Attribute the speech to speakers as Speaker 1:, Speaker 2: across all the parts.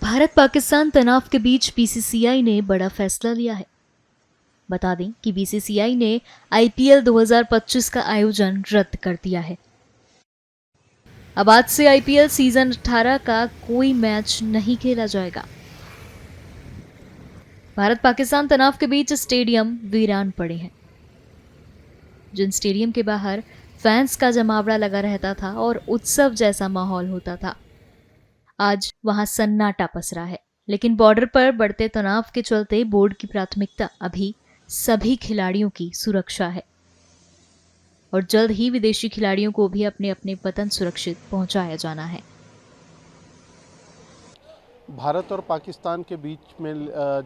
Speaker 1: भारत पाकिस्तान तनाव के बीच बीसीसीआई ने बड़ा फैसला लिया है। बता दें कि बीसीसीआई ने आईपीएल 2025 का आयोजन रद्द कर दिया है। अब आज से आईपीएल सीजन 18 का कोई मैच नहीं खेला जाएगा। भारत पाकिस्तान तनाव के बीच स्टेडियम वीरान पड़े हैं। जिन स्टेडियम के बाहर फैंस का जमावड़ा लगा रहता था और उत्सव जैसा माहौल होता था, आज वहां सन्नाटा पसरा है। लेकिन बॉर्डर पर बढ़ते तनाव के चलते बोर्ड की प्राथमिकता अभी सभी खिलाड़ियों की सुरक्षा है और जल्द ही विदेशी खिलाड़ियों को भी अपने अपने वतन सुरक्षित पहुंचाया जाना है।
Speaker 2: भारत और पाकिस्तान के बीच में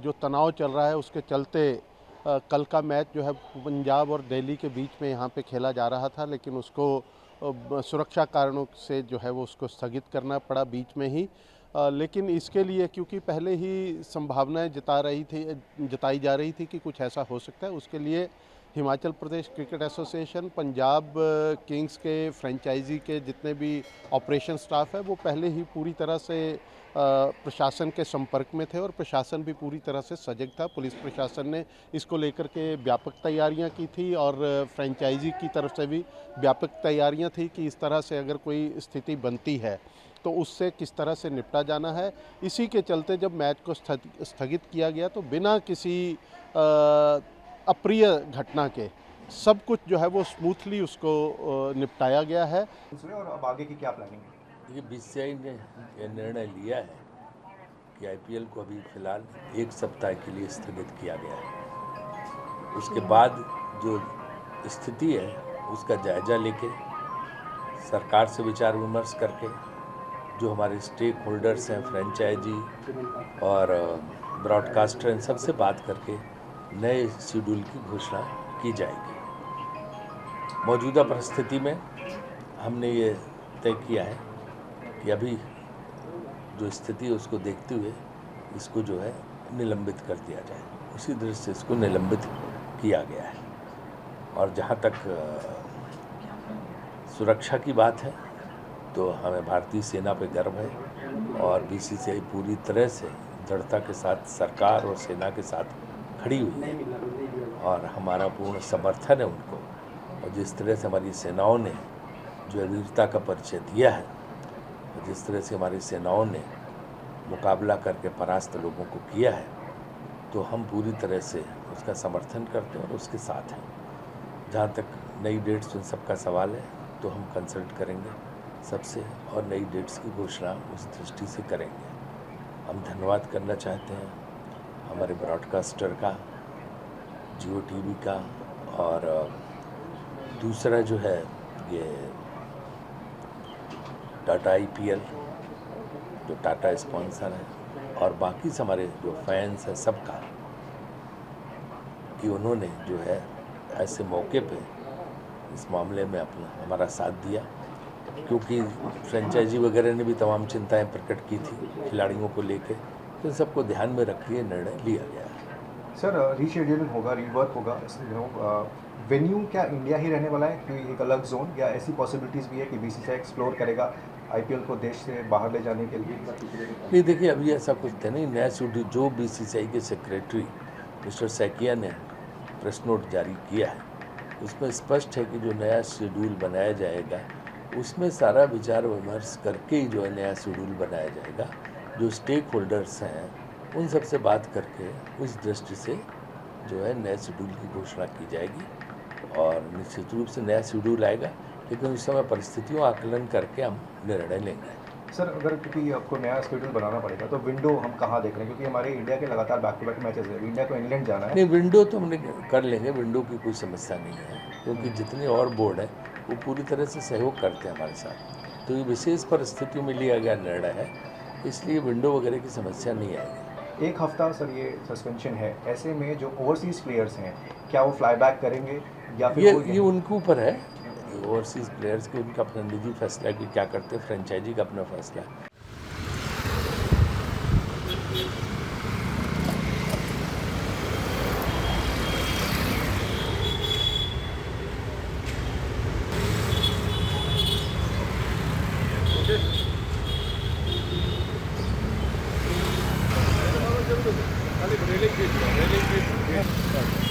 Speaker 2: जो तनाव चल रहा है उसके चलते कल का मैच जो है पंजाब और दिल्ली के बीच में यहाँ पे खेला जा रहा था, लेकिन उसको सुरक्षा कारणों से जो है वो उसको स्थगित करना पड़ा बीच में ही। लेकिन इसके लिए क्योंकि पहले ही संभावनाएं जताई जा रही थी कि कुछ ऐसा हो सकता है, उसके लिए Himachal Pradesh cricket association, Punjab Kings के फ्रेंचाइजी के जितने भी ऑपरेशन स्टाफ है वो पहले ही पूरी तरह से प्रशासन के संपर्क में थे और प्रशासन भी पूरी तरह से सजग था। पुलिस प्रशासन ने इसको लेकर के व्यापक तैयारियां की थी और फ्रेंचाइजी की तरफ से भी व्यापक तैयारियां थी कि इस तरह से अगर कोई स्थिति बनती है तो उससे किस तरह से निपटा जाना है। इसी के चलते जब मैच को स्थगित किया गया तो बिना किसी अप्रिय घटना के सब कुछ जो है वो स्मूथली उसको निपटाया गया है।
Speaker 3: और अब आगे की क्या प्लानिंग है?
Speaker 4: देखिए, बीसीसीआई ने यह निर्णय लिया है कि आईपीएल को अभी फिलहाल 1 सप्ताह के लिए स्थगित किया गया है। उसके बाद जो स्थिति है उसका जायजा लेके सरकार से विचार विमर्श करके जो हमारे स्टेक होल्डर्स हैं, फ्रेंचाइजी और ब्रॉडकास्टर, इन सबसे बात करके नए शेड्यूल की घोषणा की जाएगी। मौजूदा परिस्थिति में हमने ये तय किया है कि अभी जो स्थिति है उसको देखते हुए इसको जो है निलंबित कर दिया जाए। उसी दृष्टि से इसको निलंबित किया गया है। और जहाँ तक सुरक्षा की बात है तो हमें भारतीय सेना पे गर्व है और बीसीसीआई पूरी तरह से दृढ़ता के साथ सरकार और सेना के साथ खड़ी हुई है और हमारा पूर्ण समर्थन है उनको। और जिस तरह से हमारी सेनाओं ने जो वीरता का परिचय दिया है, जिस तरह से हमारी सेनाओं ने मुकाबला करके परास्त लोगों को किया है, तो हम पूरी तरह से उसका समर्थन करते हैं और उसके साथ हैं। जहाँ तक नई डेट्स उन सबका सवाल है तो हम कंसल्ट करेंगे सबसे और नई डेट्स की घोषणा उस दृष्टि से करेंगे। हम धन्यवाद करना चाहते हैं हमारे ब्रॉडकास्टर का, जियो टीवी का, और दूसरा जो है ये टाटा आईपीएल जो टाटा स्पॉन्सर है, और बाकी से हमारे जो फैंस हैं सबका, कि उन्होंने जो है ऐसे मौके पे इस मामले में अपना हमारा साथ दिया, क्योंकि फ्रेंचाइजी वगैरह ने भी तमाम चिंताएं प्रकट की थी खिलाड़ियों को लेकर, तो इन सबको ध्यान में रख के निर्णय लिया गया है।
Speaker 3: सर, रीशेड्यूलिंग होगा, रीवर्क होगा, वेन्यू क्या इंडिया ही रहने वाला है कि एक अलग जोन, या ऐसी पॉसिबिलिटीज़ भी है कि बीसीसीआई एक्सप्लोर करेगा आईपीएल को देश से बाहर ले जाने के लिए?
Speaker 4: नहीं, देखिए अभी ऐसा कुछ नहीं। नया शेड्यूल जो बीसीसीआई के सेक्रेटरी मिस्टर सैकिया ने प्रेस नोट जारी किया है उसमें स्पष्ट है कि जो नया शेड्यूल बनाया जाएगा उसमें सारा विचार विमर्श करके ही जो है नया शेड्यूल बनाया जाएगा। जो स्टेक होल्डर्स हैं उन सब से बात करके उस दृष्टि से जो है नए शेड्यूल की घोषणा की जाएगी और निश्चित रूप से नया शेड्यूल आएगा, लेकिन उस समय परिस्थितियों आकलन करके हम निर्णय लेंगे।
Speaker 3: सर, अगर क्योंकि आपको नया शेड्यूल बनाना पड़ेगा तो विंडो हम कहाँ देख रहे हैं, क्योंकि हमारे इंडिया के लगातार बैक टू बैक मैचेस है, इंडिया को इंग्लैंड जाना है।
Speaker 4: नहीं, विंडो तो हमने कर लेंगे, विंडो की कोई समस्या नहीं है, क्योंकि जितने और बोर्ड है वो पूरी तरह से सहयोग करते हैं हमारे साथ। तो ये विशेष परिस्थितियों में लिया गया निर्णय है, इसलिए विंडो वगैरह की समस्या नहीं आएगी।
Speaker 3: 1 हफ्ता सर ये सस्पेंशन है, ऐसे में जो ओवरसीज़ प्लेयर्स हैं क्या वो फ्लाई बैक करेंगे या फिर
Speaker 4: ये उनके ऊपर है। ओवरसीज़ प्लेयर्स के उनका अपना निजी फैसला है कि क्या करते हैं, फ्रेंचाइजी का अपना फैसला है।
Speaker 5: repeat. Really repeat.